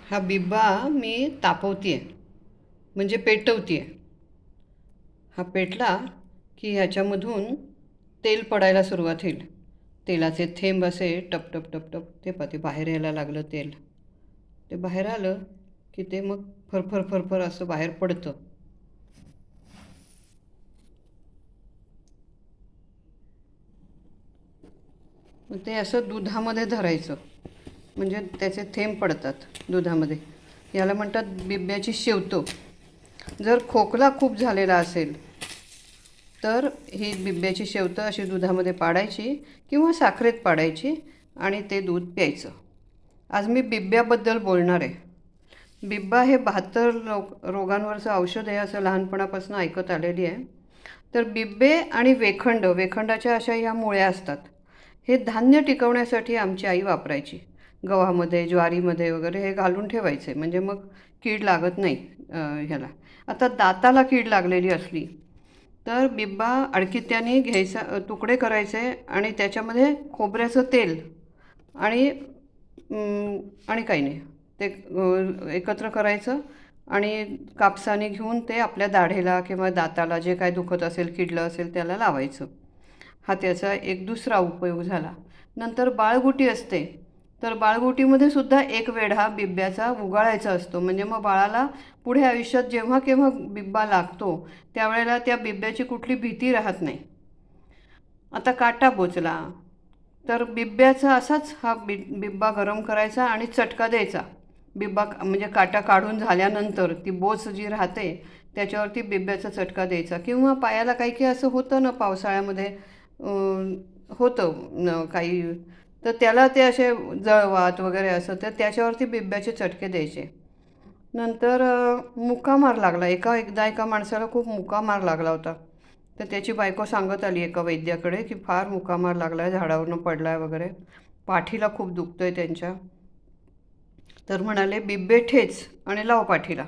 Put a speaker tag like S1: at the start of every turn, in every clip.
S1: हा बिब्बा मी तापवते आहे, म्हणजे पेटवते आहे. हा पेटला की ह्याच्यामधून तेल पडायला सुरुवात होईल. तेलाचे थेंब असे टप टप टप टप ते ते बाहेर यायला लागलं तेल. ते बाहेर आलं की ते मग फरफर फरफर असं बाहेर पडतं. मग ते असं दुधामध्ये धरायचं, म्हणजे त्याचे थेंब पडतात दुधामध्ये. याला म्हणतात बिब्याची शेवतो. जर खोकला खूप झालेला असेल तर ही बिब्याची शेवतं अशी दुधामध्ये पाडायची किंवा साखरेत पाडायची आणि ते दूध प्यायचं. आज मी बिब्याबद्दल बोलणार आहे. बिब्बा हे 72 रोगांवरचं औषध आहे असं लहानपणापासून ऐकत आलेली आहे. तर बिब्बे आणि वेखंड, वेखंडाच्या अशा ह्या मुळ्या असतात. हे धान्य टिकवण्यासाठी आमची आई वापरायची. गव्हामध्ये, ज्वारीमध्ये वगैरे हे घालून ठेवायचे, म्हणजे मग कीड लागत नाही ह्याला. आता दाताला कीड लागलेली असली तर बिब्बा अडकित्याने घ्यायचा, तुकडे करायचे आणि त्याच्यामध्ये खोबऱ्याचं तेल आणि आणि काही नाही, ते एकत्र करायचं आणि कापसाने घेऊन ते आपल्या दाढेला किंवा दाताला जे काय दुखत असेल, किडलं असेल त्याला लावायचं. हा त्याचा एक दुसरा उपयोग झाला. नंतर बाळगुटी असते, तर बाळगुटीमध्ये सुद्धा एक वेढा बिब्याचा उगाळायचा असतो, म्हणजे मग बाळाला पुढे आयुष्यात जेव्हा केव्हा बिब्बा लागतो त्यावेळेला त्या बिब्याची कुठली भीती राहत नाही. आता काटा बोचला तर बिब्याचा असाच हा बिब्बा गरम करायचा आणि चटका द्यायचा. बिब्बा म्हणजे काटा काढून झाल्यानंतर ती बोच जी राहते त्याच्यावरती बिब्याचा चटका द्यायचा. किंवा पायाला काही काही असं होतं ना पावसाळ्यामध्ये, होतं काही, तर त्याला ते असे जळवात वगैरे असं, तर त्याच्यावरती बिब्याचे चटके द्यायचे. नंतर मुकामार लागला, एकदा एका माणसाला खूप मुकामार लागला होता. तर त्याची बायको सांगत आली एका वैद्याकडे की फार मुकामार लागला आहे, झाडावरनं पडला आहे वगैरे, पाठीला खूप दुखतं आहे त्यांच्या. तर म्हणाले बिब्बे ठेच आणि लाव पाठीला.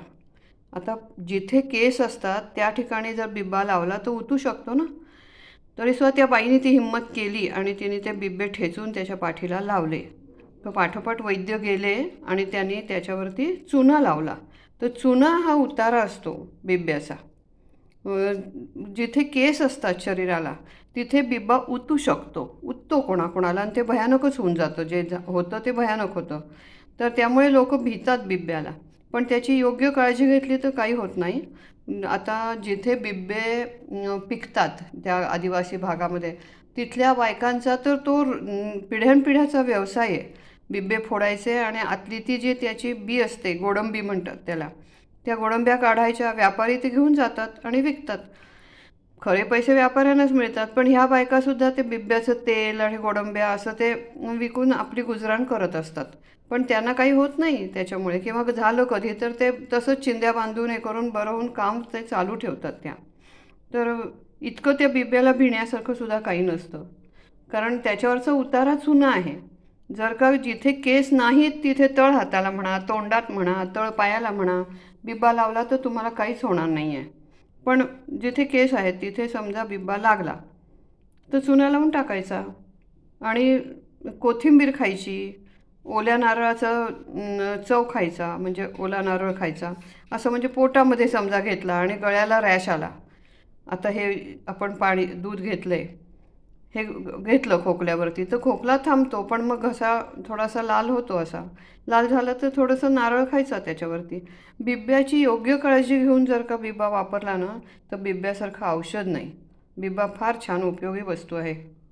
S1: आता जिथे केस असतात त्या ठिकाणी जर बिब्बा लावला तर उतू शकतो ना. तरीसुद्धा त्या बाईने ती हिंमत केली आणि तिने ते बिब्बे ठेचून त्याच्या पाठीला लावले. तो पाठोपाठ वैद्य गेले आणि त्यांनी त्याच्यावरती चुना लावला. तर चुना हा उतारा असतो बिब्याचा. जिथे केस असतात शरीराला तिथे बिब्बा उतू शकतो, उततो कोणाकोणाला, आणि ते भयानकच होऊन जातं. जे होतं ते भयानक होतं. तर त्यामुळे लोक भितात बिब्याला, पण त्याची योग्य काळजी घेतली तर काही होत नाही. आता जिथे बिब्बे पिकतात त्या आदिवासी भागामध्ये, तिथल्या बायकांचा तर तो पिढ्यानपिढ्याचा व्यवसाय आहे. बिब्बे फोडायचे आणि आतली ती जी त्याची बी असते, गोडंबी म्हणतात त्याला, त्या गोडंब्या काढायच्या, व्यापारी ते घेऊन जातात आणि विकतात. खरे पैसे व्यापाऱ्यांनाच मिळतात, पण ह्या बायकासुद्धा ते बिब्याचं तेल आणि गोडंब्या असं ते विकून आपली गुजराण करत असतात. पण त्यांना काही होत नाही त्याच्यामुळे, किंवा झालं कधी तर ते तसंच चिंध्या बांधून हे करून बरं होऊन काम ते चालू ठेवतात त्या. तर इतकं त्या बिब्याला भिण्यासारखं सुद्धा काही नसतं, कारण त्याच्यावरचा उतारा चुना आहे. जर का जिथे केस नाहीत तिथे तळ हाताला म्हणा, तोंडात म्हणा, तळ पायाला म्हणा, बिब्बा लावला तर तुम्हाला काहीच होणार नाही आहे. पण जिथे केस आहेत तिथे समजा बिब्बा लागला तर चुना लावून टाकायचा आणि कोथिंबीर खायची, ओल्या नारळाचा चव खायचा, म्हणजे ओला नारळ खायचा. असं म्हणजे पोटामध्ये समजा घेतला आणि गळ्याला रॅश आला, आता हे आपण पाणी दूध घेतलं आहे, हे घेतलं खोकल्यावरती, तर खोकला थांबतो, पण मग घसा थोडासा लाल होतो. असा लाल झाला तर थोडंसं नारळ खायचा त्याच्यावरती. बिब्याची योग्य काळजी घेऊन जर का बिब्बा वापरला ना तर बिब्यासारखं औषध नाही. बिब्बा फार छान उपयोगी वस्तू आहे.